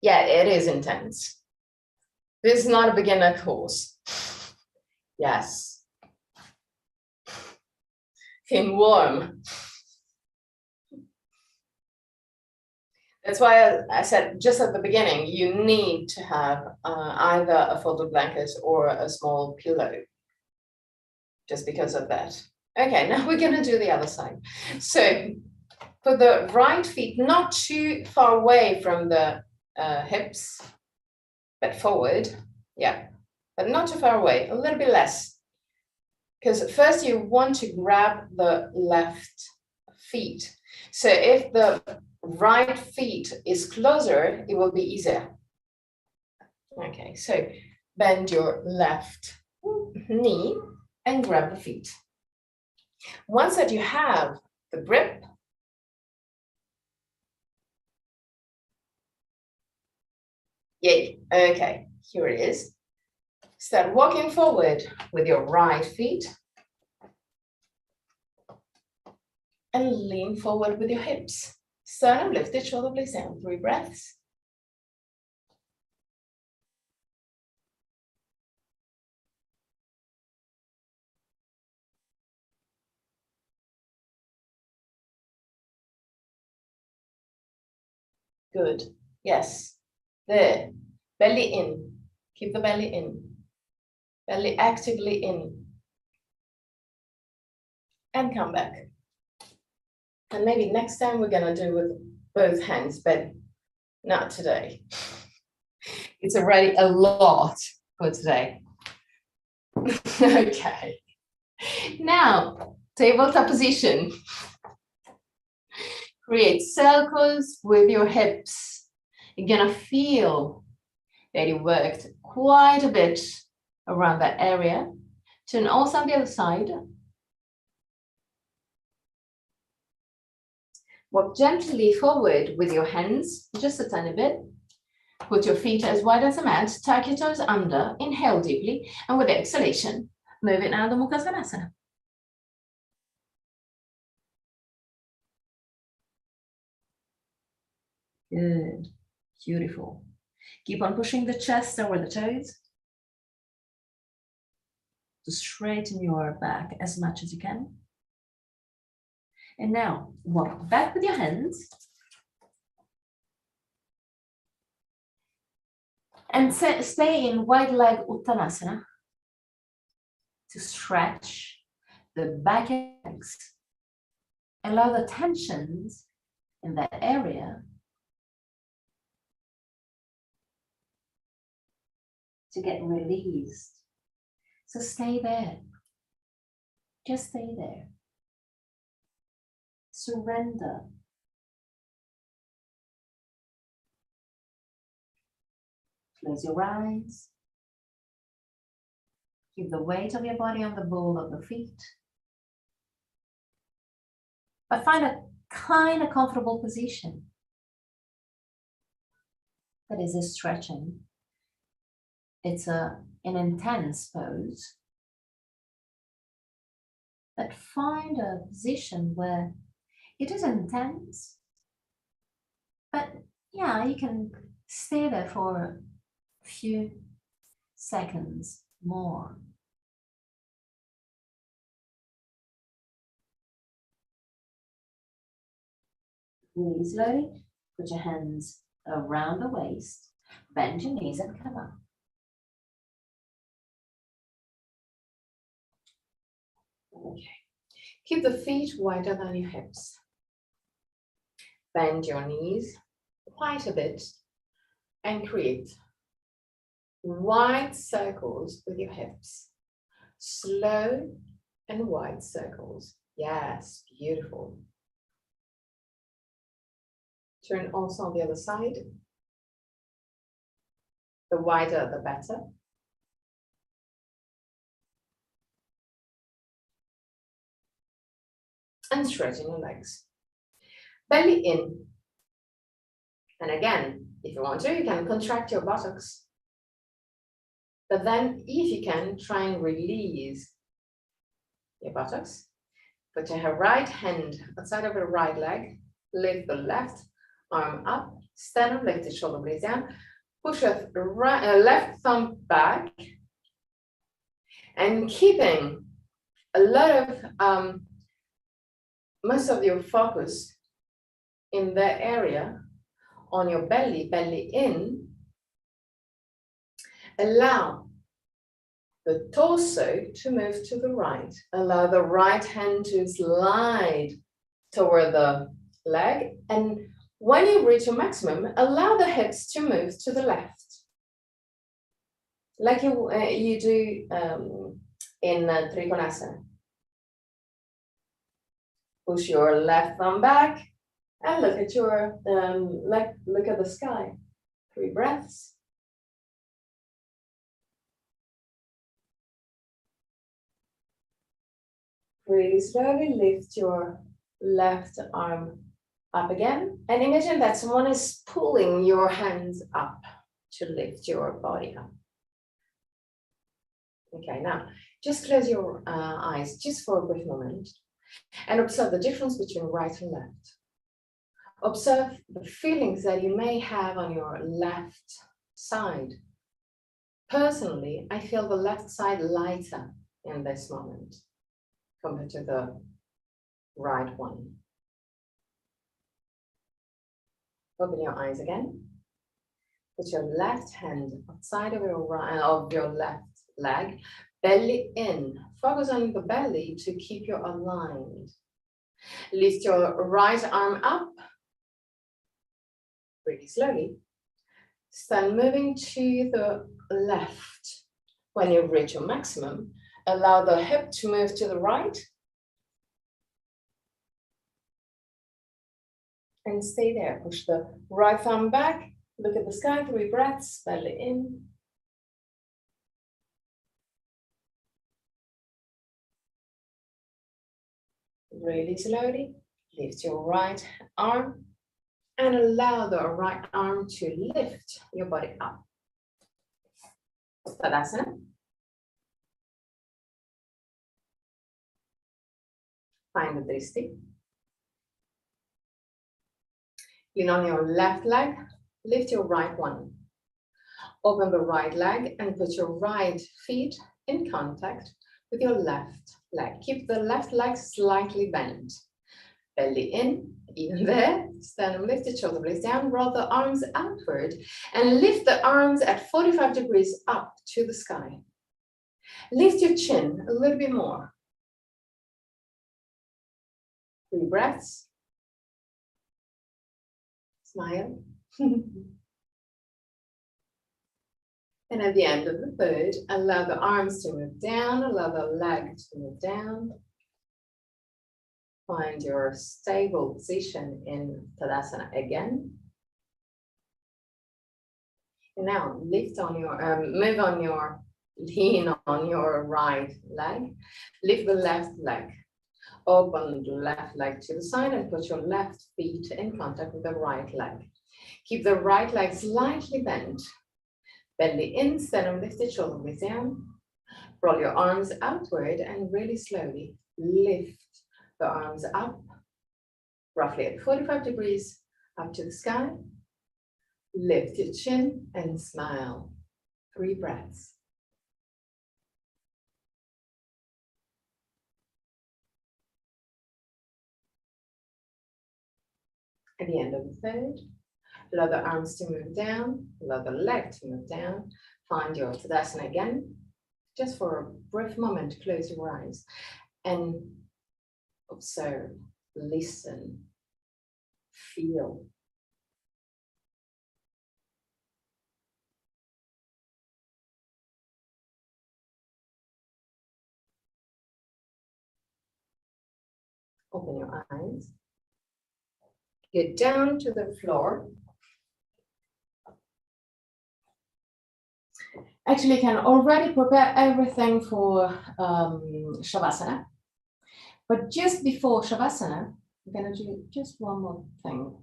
Yeah, it is intense. This is not a beginner course. Yes. Feel warm. That's why I said just at the beginning, you need to have either a folded blanket or a small pillow, just because of that. Okay, now we're gonna do the other side. So put the right feet not too far away from the hips, but forward. Yeah, but not too far away, a little bit less. Because first you want to grab the left feet. So if the right feet is closer, it will be easier. Okay, so bend your left knee and grab the feet. Once that you have the grip, yay, okay, here it is. Start walking forward with your right feet and lean forward with your hips. Sternum lifted, shoulder blades down. 3 breaths. Good. Yes. There. Belly in. Keep the belly in. Belly actively in. And come back. And maybe next time we're gonna do with both hands, but not today. It's already a lot for today. Okay. Now, tabletop position. Create circles with your hips. You're gonna feel that you worked quite a bit around that area. Turn also on the other side. Walk gently forward with your hands, just a tiny bit. Put your feet as wide as a mat, tuck your toes under, inhale deeply, and with the exhalation, move it now to Mukha Svanasana. Good, beautiful. Keep on pushing the chest over the toes to straighten your back as much as you can. And now walk back with your hands and stay in wide leg Uttanasana to stretch the back legs. Allow the tensions in that area to get released. So stay there. Just stay there. Surrender. Close your eyes. Keep the weight of your body on the ball of the feet. But find a kind of comfortable position that is a stretching. It's an intense pose. But find a position where it is intense, but yeah, you can stay there for a few seconds more. Really slowly, put your hands around the waist, bend your knees and come up. Okay. Keep the feet wider than your hips. Bend your knees quite a bit and create wide circles with your hips. Slow and wide circles. Yes, beautiful. Turn also on the other side. The wider, the better. And stretching your legs. Belly in. And again, if you want to, you can contract your buttocks. But then, if you can, try and release your buttocks. Put your right hand outside of your right leg. Lift the left arm up. Stand up, lift the shoulder blades down. Push your left thumb back. And keeping a lot of, most of your focus in that area on your belly, belly in. Allow the torso to move to the right. Allow the right hand to slide toward the leg. And when you reach your maximum, allow the hips to move to the left. Like you do in Trikonasana. Push your left thumb back and look at your, look at the sky. 3 breaths. Really slowly lift your left arm up again. And imagine that someone is pulling your hands up to lift your body up. Okay, now just close your eyes just for a brief moment and observe the difference between right and left. Observe the feelings that you may have on your left side. Personally, I feel the left side lighter in this moment compared to the right one. Open your eyes again. Put your left hand outside of your left leg, belly in. Focus on the belly to keep you aligned. Lift your right arm up, really slowly. Start moving to the left. When you reach your maximum, allow the hip to move to the right. And stay there. Push the right thumb back. Look at the sky, 3 breaths, belly in. Really slowly, lift your right arm and allow the right arm to lift your body up. Shavasana. Find the drishti. Lean on your left leg, lift your right one. Open the right leg and put your right feet in contact with your left leg. Keep the left leg slightly bent. Belly in, even there. Stand and lift the shoulder blades down. Roll the arms outward and lift the arms at 45 degrees up to the sky. Lift your chin a little bit more. 3 breaths. Smile. And at the end of the third, allow the arms to move down, allow the leg to move down. Find your stable position in Tadasana again. And now lift on your, lean on your right leg. Lift the left leg. Open the left leg to the side and put your left feet in contact with the right leg. Keep the right leg slightly bent. Belly in, stand and lift the shoulder blades down. Roll your arms outward and really slowly lift the arms up, roughly at 45 degrees, up to the sky. Lift your chin and smile. 3 breaths. At the end of the third, allow the arms to move down, allow the leg to move down. Find your Tadasana again. Just for a brief moment, close your eyes and observe, listen, feel. Open your eyes. Get down to the floor. Actually, you can already prepare everything for Shavasana. But just before Shavasana, I'm going to do just one more thing.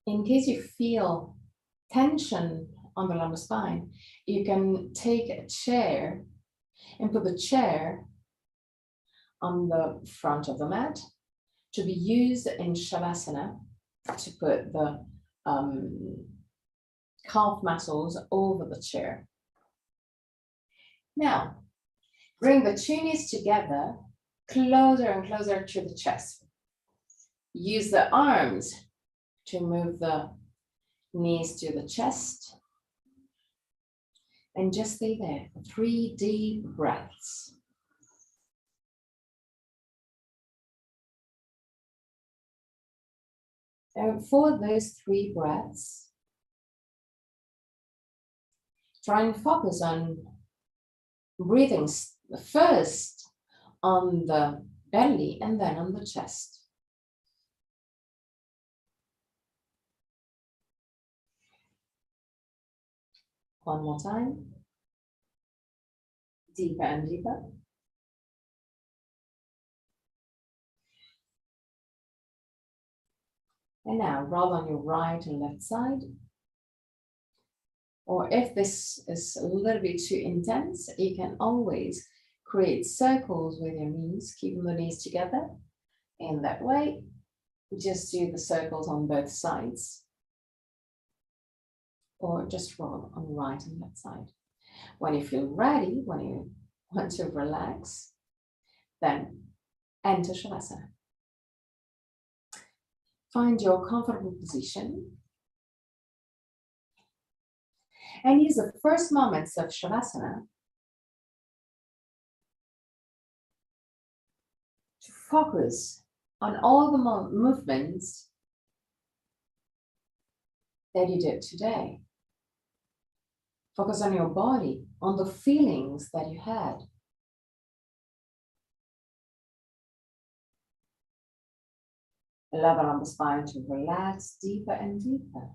In case you feel tension on the lumbar spine, you can take a chair and put the chair on the front of the mat to be used in Shavasana to put the calf muscles over the chair. Now, bring the two knees together, closer and closer to the chest. Use the arms to move the knees to the chest. And just stay there for 3 deep breaths. And for those 3 breaths, try and focus on breathing first on the belly and then on the chest. One more time. Deeper and deeper. And now roll on your right and left side. Or if this is a little bit too intense, you can always create circles with your knees, keeping the knees together. In that way, just do the circles on both sides. Or just roll on the right and left side. When you feel ready, when you want to relax, then enter Shavasana. Find your comfortable position. And use the first moments of Shavasana to focus on all the movements that you did today. Focus on your body, on the feelings that you had. Allow the lumbar spine to relax deeper and deeper.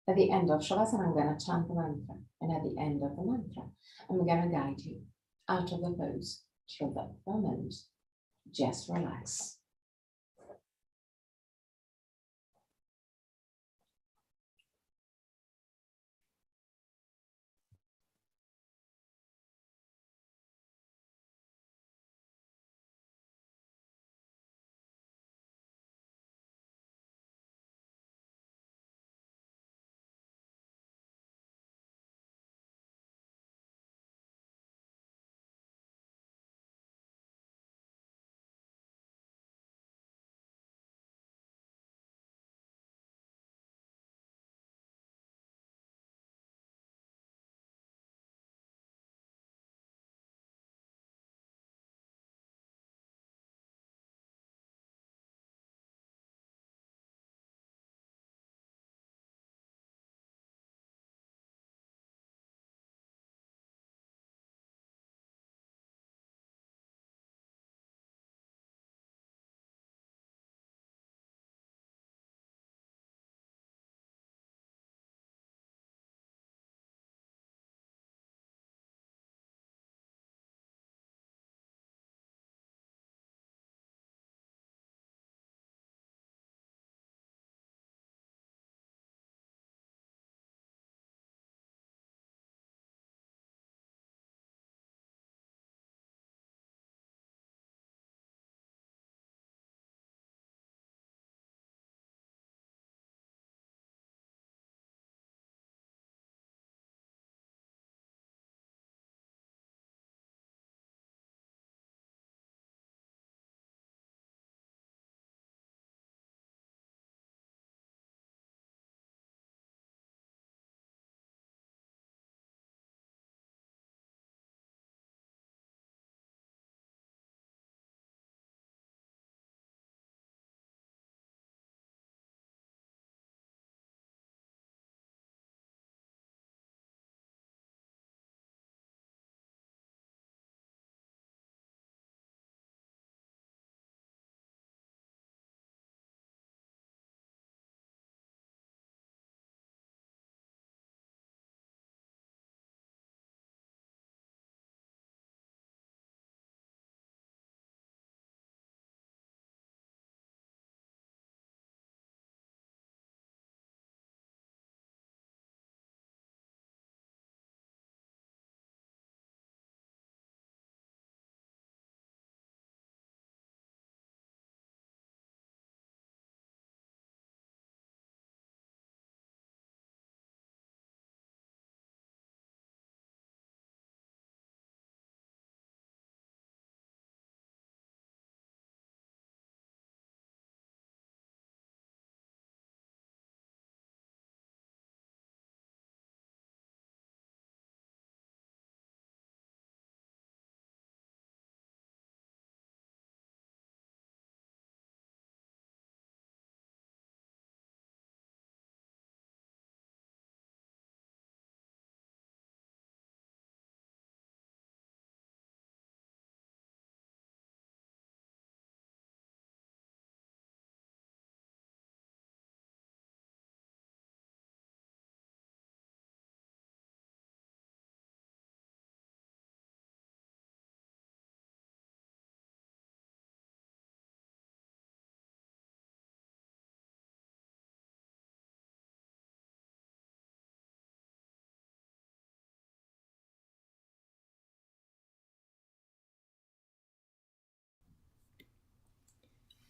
At the end of Shavasana, I'm going to chant the mantra. And at the end of the mantra, I'm going to guide you out of the pose. Through that moment, just relax.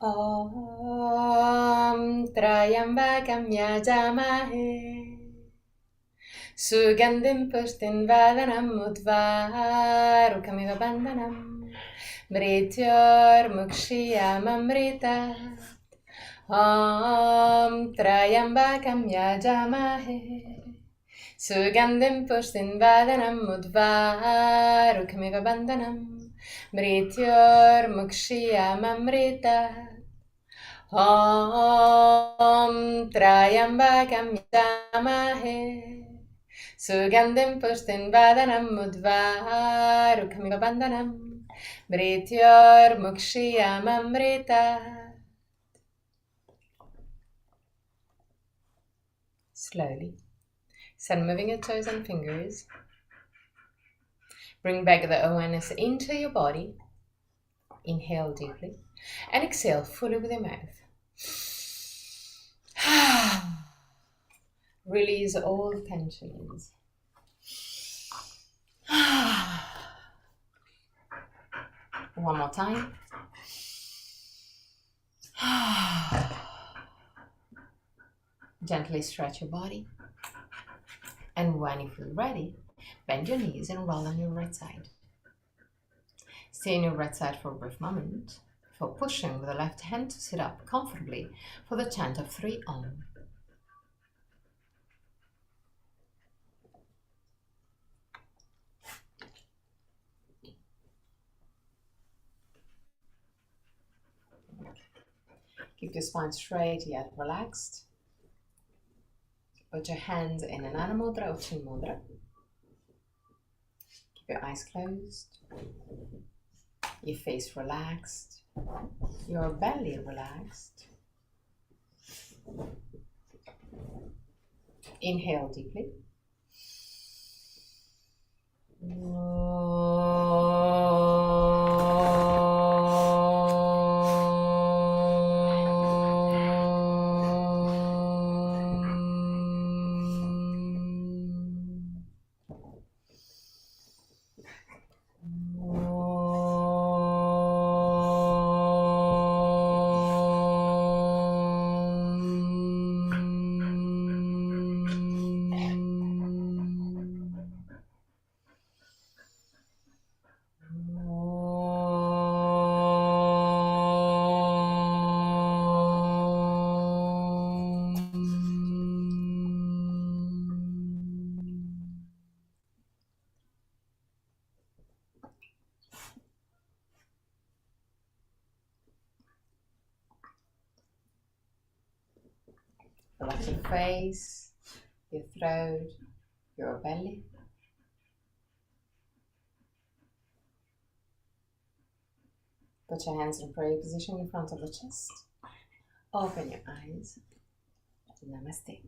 Om Trayambakam Yajamahe Sugandhim Pushtin Vadanam Udvarukamiva Bandhanam Mrityor Mukshiyam Amrita Om Trayambakam Yajamahe Sugandhim Pushtin Vadanam Udvarukamiva Bandhanam Mrityor Mukshiyam Amrita Om Trayambakam Yajamahe Sugandhim Pushtin Vadanam Udvarukamiva Bandhanam Mrityor Mukshiyam Amrita. Slowly, start moving your toes and fingers. Bring back the awareness into your body. Inhale deeply and exhale fully with your mouth. Release all tensions. One more time. Gently stretch your body. And when you feel ready, bend your knees and roll on your right side. Stay on your right side for a brief moment before pushing with the left hand to sit up comfortably for the chant of 3 Om. Keep your spine straight yet relaxed. Put your hands in Anana Mudra or Chin Mudra. Keep your eyes closed. Your face relaxed. Your belly relaxed. Inhale deeply. Relax your face, your throat, your belly. Put your hands in prayer position in front of the chest. Open your eyes. Namaste.